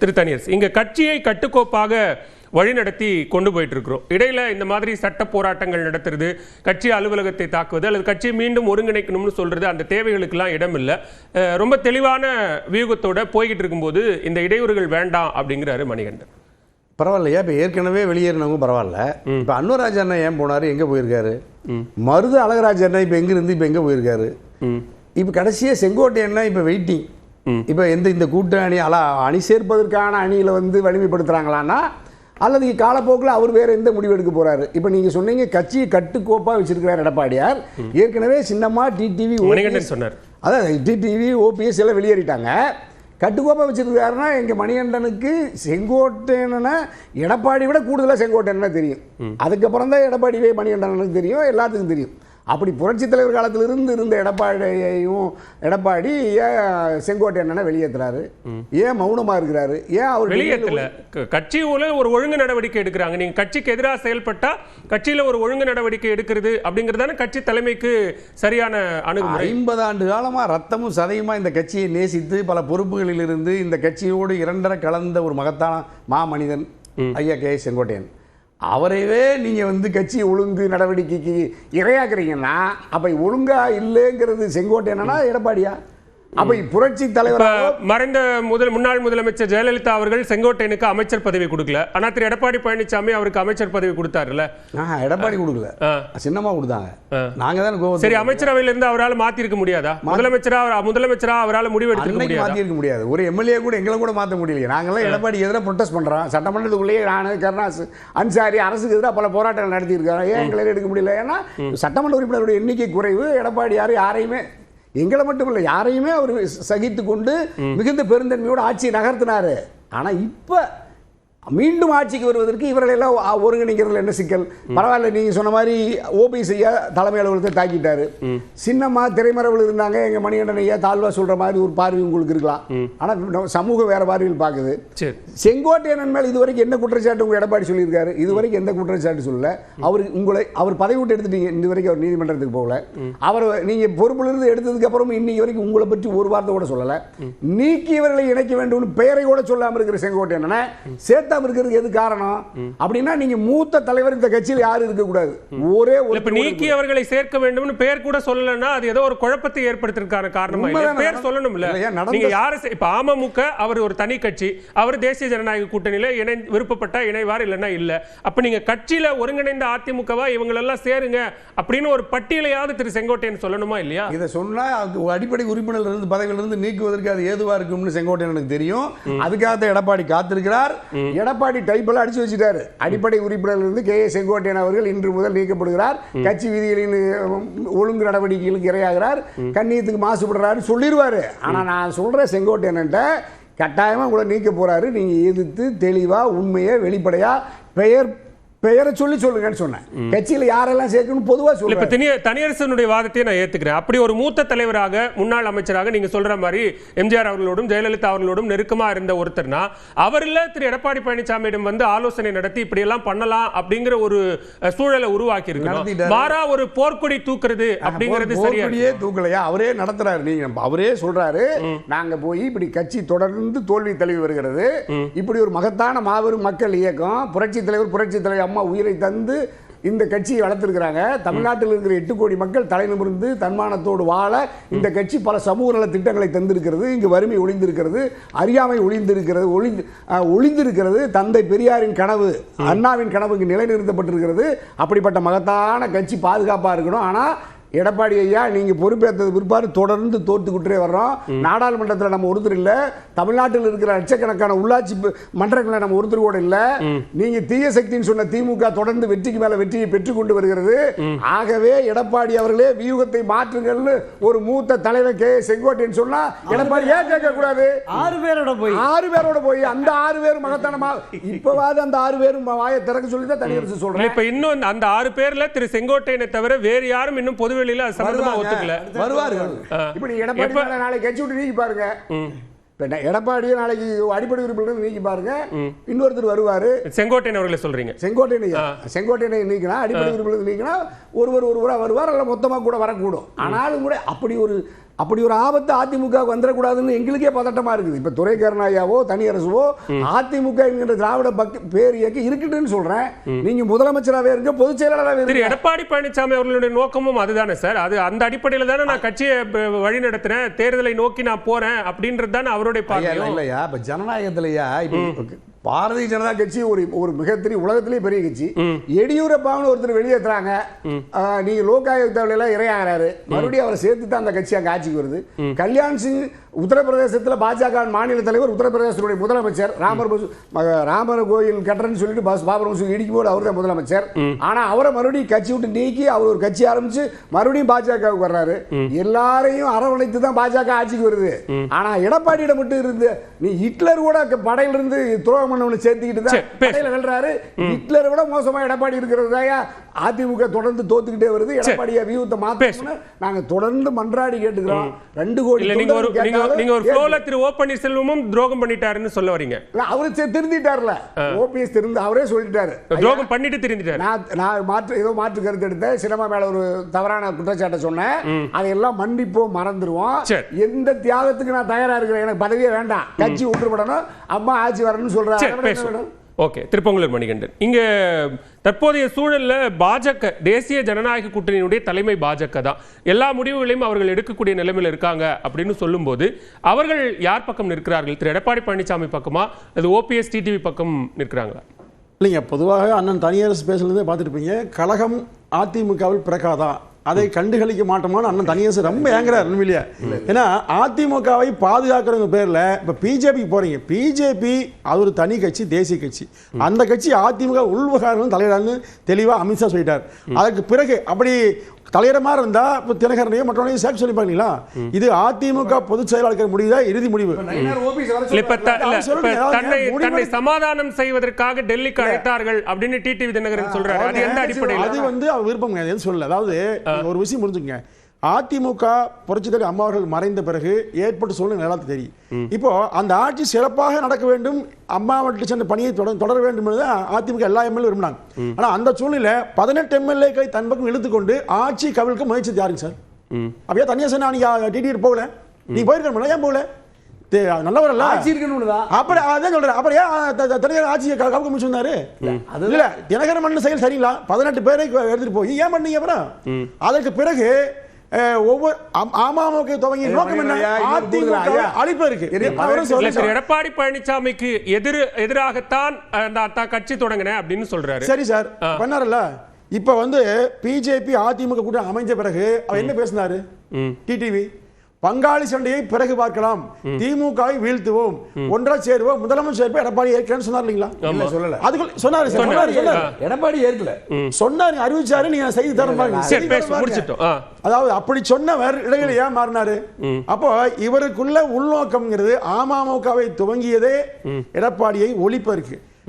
திருத்தணியரசு இங்க கட்சியை கட்டுக்கோப்பாக வழிநடத்தி கொண்டு போயிட்டு இருக்கிறோம். இடையில இந்த மாதிரி சட்ட போராட்டங்கள் நடத்துறது, கட்சி அலுவலகத்தை தாக்குவது அல்லது கட்சியை மீண்டும் ஒருங்கிணைக்கணும்னு சொல்றது, அந்த தேவைகளுக்கெல்லாம் இடம் இல்லை. ரொம்ப தெளிவான வியூகத்தோட போய்கிட்டு இருக்கும்போது இந்த இடையூறுகள் வேண்டாம் அப்படிங்கிறாரு மணிகண்டன். பரவாயில்லையா? இப்போ ஏற்கனவே வெளியேறினவங்க பரவாயில்ல. இப்போ அன்வராஜ் அண்ணா ஏன் போனார், எங்கே போயிருக்காரு? மருது அழகராஜ் அண்ணா இப்போ எங்கிருந்து இப்போ எங்கே போயிருக்காரு? இப்போ கடைசியாக செங்கோட்டை அண்ணா இப்போ வெயிட்டிங். இப்போ இந்த கூட்டணி அணி சேர்ப்பதற்கான அணியில் வலிமைப்படுத்துகிறாங்களான்னா அல்லது காலப்போக்கில் அவர் வேறு எந்த முடிவு எடுக்க போகிறாரு? இப்போ நீங்கள் சொன்னீங்க கட்சியை கட்டுக்கோப்பாக வச்சிருக்கிறார் எடப்பாடியார். ஏற்கனவே சின்னம்மா டிடிவி சொன்னார், அதான் டிடிவி ஓபிஎஸ் எல்லாம் வெளியேறிட்டாங்க. கட்டுக்கோப்பாக வச்சிருக்காருன்னா எங்கள் மணிகண்டனுக்கு செங்கோட்டையனை எடப்பாடி விட கூடுதலாக செங்கோட்டையனை தெரியும். அதுக்கப்புறம் தான் எடப்பாடியே மணிகண்டனுக்கு தெரியும், எல்லாத்துக்கும் தெரியும். அப்படி புரட்சித் தலைவர் காலத்திலிருந்து இருந்த எடப்பாடி ஏன் செங்கோட்டையனை வெளியேற்றுறாரு? ஏன் மௌனமாக இருக்கிறாரு? ஏன் அவர் வெளியேற்றல? கட்சியில ஒரு ஒழுங்கு நடவடிக்கை எடுக்கிறாங்க. நீங்க கட்சிக்கு எதிராக செயல்பட்டா கட்சியில ஒரு ஒழுங்கு நடவடிக்கை எடுக்கிறது அப்படிங்கிறதான கட்சி தலைமைக்கு சரியான அணுகுமுறை. 50 ஆண்டு காலமாக ரத்தமும் சதையுமா இந்த கட்சியை நேசித்து பல பொறுப்புகளில் இருந்து இந்த கட்சியோடு இரண்டரை கலந்த ஒரு மகத்தான மாமனிதன் ஐயா கே செங்கோட்டையன். அவரைவே நீங்கள் கட்சி ஒழுங்கு நடவடிக்கைக்கு இரையாக்குறீங்கன்னா அப்போ ஒழுங்கா இல்லைங்கிறது செங்கோட்டையனா எடப்பாடியா? அப்ப புரட்சி தலைவர் மறைந்த முன்னாள் முதலமைச்சர் ஜெயலலிதா அவர்கள் செங்கோட்டையனுக்கு அமைச்சர் பதவி கொடுக்கல. ஆனா திரு எடப்பாடி பழனிசாமி அவருக்கு அமைச்சர் பதவி கொடுத்தாருல்ல. எடப்பாடி கொடுக்கல, சின்னமா கொடுத்தாங்க. நாங்க தான் சரி, அமைச்சரவையில இருந்து அவரால் மாத்தி இருக்க முடியாதா? முதலமைச்சரா அவரால் முடிவு எடுக்க மாத்தி இருக்க முடியாது. ஒரு எம்எல்ஏ கூட எங்களை கூட மாற்ற முடியல. நாங்களாம் எடப்பாடி எதிராக ப்ரொட்டஸ்ட் பண்றோம். சட்டமன்றத்துக்குள்ளேயே நான் கருணாஸ் அன்சாரி அரசுக்கு எதிராக பல போராட்டங்கள் நடத்தி இருக்காங்க. ஏன் எங்களை எடுக்க முடியல? ஏன்னா சட்டமன்ற உறுப்பினருடைய எண்ணிக்கை குறைவு. எடப்பாடி யாரையுமே, எங்களை மட்டும் இல்லை, யாரையுமே அவர் சகித்து கொண்டு மிகுந்த பெருந்தன்மையோடு ஆட்சியை நகர்த்தினாரு. ஆனால் இப்போ மீண்டும் ஆட்சிக்கு வருவதற்கு இவர்களெல்லாம் ஒருங்கிணைக்கிறதுல என்ன சிக்கல்? பரவாயில்ல, நீங்கள் சொன்ன மாதிரி ஓபிஎஸ் ஐயா தலைமை அலுவலகத்தை தாக்கிட்டாரு. சின்னம்மா திரைமறைவில் இருந்தாங்க. எங்கள் மணிகண்டன் ஐயா தாழ்வா சொல்கிற மாதிரி ஒரு பார்வை உங்களுக்கு இருக்கலாம். ஆனால் சமூகம் வேறு பார்வையில் பார்க்குது. செங்கோட்டையன் மேல் இதுவரைக்கும் என்ன குற்றச்சாட்டு உங்கள் எடப்பாடி சொல்லியிருக்காரு? இதுவரைக்கும் எந்த குற்றச்சாட்டு சொல்லல. அவர் பதவி விட்டு எடுத்துட்டீங்க. இது வரைக்கும் அவர் நீதிமன்றத்துக்கு போகல. அவர் நீங்கள் பொறுப்பிலிருந்து எடுத்ததுக்கு அப்புறம் இன்னைக்கு வரைக்கும் உங்களை பற்றி ஒரு வார்த்தை கூட சொல்லலை. நீக்கியவர்களை இணைக்க வேண்டும் பெயரை கூட சொல்லாமல் இருக்கிற செங்கோட்டையனை சேர்த்த இருக்கிறதுக்கு எது காரணம் அப்படின்னா, நீங்க மூத்த தலைவர் இந்த கட்சியில் யாரும் இருக்க கூடாது. ஒரே ஒரு நீக்கி அவர்களை சேர்க்க வேண்டும் பெயர் கூட சொல்லலன்னா அது ஏதோ ஒரு குழப்பத்தை ஏற்படுத்துறதுக்கான காரணமா? பேர் சொல்லணும் இல்ல. நீங்க யாரு இப்ப அமமுக அவர் ஒரு தனி கட்சி, அவர் தேசிய ஜனநாயக கூட்டணியில விருப்பப்பட்ட இணைவார், இல்லைன்னா இல்ல. அப்ப நீங்க கட்சியில ஒருங்கிணைந்த அதிமுகவா இவங்களெல்லாம் சேருங்க அப்படின்னு ஒரு பட்டியலையாவது திரு செங்கோட்டையன் சொல்லணுமா இல்லையா? இதை சொன்னா அடிப்படை உறுப்பினர் இருந்து பதவியிலிருந்து நீக்குவதற்கு அது ஏதுவா இருக்கும்னு செங்கோட்டையனுக்கு தெரியும். அதுக்காக எடப்பாடி காத்திருக்கிறார். எடப்பாடி டைப்பெல்லாம் அடிச்சு வச்சுட்டாரு. அடிப்படை உறுப்பினர்கள் இருந்து கே செங்கோட்டையன் அவர்கள் இன்று முதல் நீக்கப்படுகிறார். கட்சி விதிகளின் ஒழுங்கு நடவடிக்கைகளுக்கு இரையாகிறார், கண்ணியத்துக்கு மாசுபடுறாரு சொல்லிடுவாரு. ஆனா நான் சொல்றேன், செங்கோட்டையன் கட்டாயமா உங்களை நீக்க போறாரு. நீங்க எதிர்த்து தெளிவா உண்மையை வெளிப்படையா பெயரை சொல்லுங்கன்னு சொன்னேன். கட்சியில் யாரெல்லாம் சேர்க்கணும் பொதுவாக சொல்லு. இப்ப தனியரசனுடைய வாதத்தை நான் ஏத்துக்கிறேன். அப்படி ஒரு மூத்த தலைவராக, முன்னாள் அமைச்சராக நீங்க சொல்ற மாதிரி எம்ஜிஆர் அவர்களோடும் ஜெயலலிதா அவர்களோடும் நெருக்கமா இருந்த ஒருத்தர்னா அவர்ல திரு எடப்பாடி பழனிசாமியிடம் ஆலோசனை நடத்தி இப்படி எல்லாம் பண்ணலாம் அப்படிங்கிற ஒரு சூழலை உருவாக்கி இருக்கு. மாறா ஒரு போர்க்கொடி தூக்குறது அப்படிங்கிறது சரியா தூக்கலையா? அவரே நடத்துறாரு. நீங்க அவரே சொல்றாரு, நாங்க போய் இப்படி கட்சி தொடர்ந்து தோல்வி தழுவி வருகிறது. இப்படி ஒரு மகத்தான மாபெரும் மக்கள் இயக்கம், புரட்சி தலைவர் அம்மா உயிரை தந்து இந்த கட்சியை வளர்த்திருக்கிறாங்க. தமிழ்நாட்டில் இருக்கிற 8 கோடி மக்கள் தலைநிமிர்ந்து தன்மானத்தோடு வாழ இந்த கட்சி பல சமூக நல திட்டங்களை தந்திருக்கிறது. இங்கு வறுமை ஒளிந்திருக்கிறது, அறியாமை ஒளிந்திருக்கிறது. தந்தை பெரியாரின் கனவு, அண்ணாவின் கனவு இங்கு நிலைநிறுத்தப்பட்டிருக்கிறது. அப்படிப்பட்ட மகத்தான கட்சி பாதுகாப்பாக இருக்கணும். ஆனால் எடப்பாடி ஐயா, நீங்க பொறுப்பேற்றது பிற்பாடு தொடர்ந்து தோத்துக்கிட்டே வர்றோம். நாடாளுமன்றத்தில் நம்ம ஒருத்தர் இல்ல, தமிழ்நாட்டில் இருக்கிற லட்சக்கணக்கான உள்ளாட்சி மன்றங்களை நம்ம ஒருத்தர் கூட இல்ல. நீங்க தீய சக்தின்னு சொன்ன திமுக தொடர்ந்து வெற்றிக்கு மேல வெற்றியை பெற்றுக் கொண்டு வருகிறது. ஆகவே எடப்பாடி அவர்களே வியூகத்தை மாற்றுங்கள்னு ஒரு மூத்த தலைவர் கே செங்கோட்டையன் சொன்னா எடப்பாடி ஏன் கேட்க கூடாது? 6 பேரோட போய் அந்த 6 பேரும் மகத்தானமா இப்பவாது அந்த 6 பேரும் வாயை திறக்க சொல்லி தான் தனியரசு சொல்றேன். இப்ப இன்னும் அந்த 6 பேர்ல திரு செங்கோட்டையனை தவிர வேறு யாரும் இன்னும் பொது வருவார்கள். இப்படி எடப்பாடி நாளைக்கு கட்சி விட்டு நீக்கி பாருங்க. எடப்பாடியை நாளைக்கு அடிப்படை உறுப்பினர் நீக்கி பாருங்க, இன்னொருத்தர் வருவாரு. செங்கோட்டையன் அவர்களை சொல்றீங்க? செங்கோட்டையனை நீக்கினா, அடிப்படை உறுப்பினர் நீக்கினா ஒருவரா வருவார், அல்ல மொத்தமா கூட வரக்கூடும். ஆனாலும் கூட அப்படி ஒரு அப்படி ஒரு ஆபத்து அதிமுக வந்துடக்கூடாதுன்னு எங்களுக்கே பதட்டமா இருக்குது. இப்ப துரை கருணாயாவோ தனியரசுவோ அதிமுக என்கிற திராவிட பேர் இயக்கி இருக்குன்னு சொல்றேன். நீங்க முதலமைச்சராகவே இருங்க, பொதுச் செயலாளராகவே இருங்க. எடப்பாடி பழனிசாமி அவர்களுடைய நோக்கமும் அதுதானே சார்? அது அந்த அடிப்படையில் தானே நான் கட்சியை வழி நடத்துறேன், தேர்தலை நோக்கி நான் போறேன் அப்படின்றது தானே அவருடைய பார்வை. இல்லையா இப்ப ஜனநாயகத்திலையா இப்ப பாரதிய ஜனதா கட்சி ஒரு மிகப்பெரிய உலகத்திலேயே பெரிய கட்சி. எடியூரப்பான்னு ஒருத்தர் வெளியேற்றுறாங்க, நீங்க லோகாயுக்தாவில இறையாகிறாரு, மறுபடியும் அவரை சேர்த்து தான் அந்த கட்சி அங்க ஆட்சிக்கு வருது. கல்யாண் சிங் உத்தரப்பிரதேசத்தில் பாஜக மாநில தலைவர், உத்தரப்பிரதேசத்துடைய முதலமைச்சர். ராமர் கோயில் கட்டுறன்னு சொல்லிட்டு பாபர் மசூதி இடிக்கும் போது அவர் தான் முதலமைச்சர். ஆனா அவரை மறுபடியும் கட்சி விட்டு நீக்கி அவர் ஒரு கட்சி ஆரம்பிச்சு மறுபடியும் பாஜகவுக்கு வர்றாரு. எல்லாரையும் அரவணைத்து தான் பாஜக ஆட்சிக்கு வருது. ஆனா எடப்பாடியிடம் மட்டும் இருந்து நீ ஹிட்லர் கூட படையிலிருந்து துரோகம் சேர்த்துக்கிட்டு தான் படையில வெல்றாரு. ஹிட்லரை விட மோசமா எடப்பாடி இருக்கிறதாயா அதிமுக தொடர்ந்து தோத்துக்கிட்டே வருது. எடப்பாடியை வியூகத்தை மாத்தணும்னு நாங்க தொடர்ந்து மன்றாடி கேட்டுக்கிறோம். 2 கோடி நீங்க ஒரு ஃப்ளோல திரு ஓ பன்னீர்செல்வமும் துரோகம் பண்ணிட்டாருன்னு சொல்ல வரீங்க. அவரு திருந்திட்டார்ல, ஓபிஎஸ் திருந்து அவரே சொல்லிட்டாரு, துரோகம் பண்ணிட்டு திருந்திட்டாரு. நான் மாற்று கருத்து எடுத்தேன், சினிமா மேல ஒரு தவறான குற்றச்சாட்டை சொன்னேன், அதையெல்லாம் மன்னிப்போம், மறந்துடுவோம். எந்த தியாகத்துக்கு நான் தயாரா இருக்கிறேன், எனக்கு பதவியே வேண்டாம், கட்சி விட்டுப்படணும், அம்மா ஆட்சி வரணும்னு சொல்றாங்க. ஓகே, திருப்பங்குளூர் மணிகண்டன், இங்க தற்போதைய சூழல்ல பாஜக தேசிய ஜனநாயக கூட்டணியினுடைய தலைமை பாஜக தான், எல்லா முடிவுகளையும் அவர்கள் எடுக்கக்கூடிய நிலைமையில் இருக்காங்க அப்படின்னு சொல்லும்போது அவர்கள் யார் பக்கம் நிற்கிறார்கள்? திரு எடப்பாடி பழனிசாமி பக்கமா அது ஓபிஎஸ் டிடிவி பக்கம் நிற்கிறாங்களா? இல்லைங்க, பொதுவாக அண்ணன் தனியரசு பேசுறதே பார்த்துருப்பீங்க, கழகம் அதிமுகவில் பிறக்காதா, அதை கண்டுகளிக்க மாட்டோமான்னு அண்ணன் தனியரசு ரொம்ப ஏங்குறாரு உண்மையிலேயே. ஏன்னா அதிமுகவை பாதுகாக்கிறவங்க பேர்ல இப்ப பிஜேபிக்கு போறீங்க. பிஜேபி அது ஒரு தனி கட்சி, தேசிய கட்சி. அந்த கட்சி அதிமுக உள்விவகாரங்கள் தலையிடான்னு தெளிவா அமித்ஷா சொல்லிட்டார். அதற்கு பிறகு அப்படி தலையிடமா இருந்தா இப்போ தினகரனையும் மற்றவனையும் சேர்த்து சொல்லிப்பாங்களா? இது அதிமுக பொதுச் செயலாளர் முடிவுதா இறுதி முடிவு. தன்னை சமாதானம் செய்வதற்காக டெல்லிக்கு அழைத்தார்கள் அப்படின்னு டிடிவி தினகரன் சொல்றாரு. அது எந்த அடிப்படையில்? அது வந்து அவர் விருப்பம் எதுவும் சொல்லல. அதாவது ஒரு விஷயம் புரிஞ்சுக்கங்க, அதிமுக புரட்சித்தலைவி அம்மா அவர்கள் மறைந்த பிறகு ஏற்பட்ட சூழ்நிலை நல்லா தெரியும். இப்போ அந்த ஆட்சி சிறப்பாக நடக்க வேண்டும், அம்மா அவர்கள் சென்ற பணியை தொடர வேண்டும் என்று அதிமுக எல்லா எம்எல்ஏ விரும்பினாங்க. ஆனா அந்த சூழ்நிலை 18 எம்எல்ஏக்களை தன் பக்கம் இழுத்துக்கொண்டு ஆட்சி கவிழ்க்க முயற்சி யாருங்க சார்? அப்படியே தனியா சார் நீங்க டிடி போகல, நீங்க போயிருக்கணும், ஏன் போகல? நல்லவரல்ல ஆட்சி இருக்கணும்னு அப்படி அதான் சொல்றேன். அப்புறம் ஏன் தனியார் ஆட்சியை கவிழ்க்க முயற்சி சொன்னாரு? இல்ல தினகரன் பண்ண செயல் சரிங்களா? 18 பேரை எடுத்துட்டு போய் ஏன் பண்ணீங்க? அப்புறம் அதற்கு பிறகு ஒவ்வொரு அமமுக துவங்கிய நோக்கம் என்ன? அழிப்பு இருக்கு. எடப்பாடி பழனிசாமிக்கு எதிராகத்தான் கட்சி தொடங்கினேன் அப்படின்னு சொல்றாரு. சரி சார், பண்ணாரல்ல. இப்ப வந்து பிஜேபி அதிமுக கூட்டம் அமைஞ்ச பிறகு அவர் என்ன பேசினாரு? டிடிவி பங்காளி சண்டையை பிறகு பார்க்கலாம், திமுகவை வீழ்த்துவோம், ஒன்றா சேருவோம், முதலமைச்சர் சேர்ப்போம், எடப்பாடி ஏற்கனவே சொன்னார் இல்லைங்களா? சொல்லல, அதுக்குள்ள சொன்னாரு. எடப்பாடி ஏற்கல சொன்னாரு, அறிவிச்சாரு. நீங்க செய்தி தரமாங்க. அதாவது அப்படி சொன்னவர் இடையில ஏன் மாறினாரு? அப்போ இவருக்குள்ள உள்நோக்கம்ங்கிறது அமமுகவை துவங்கியதே எடப்பாடியை ஒழிப்பதற்கு.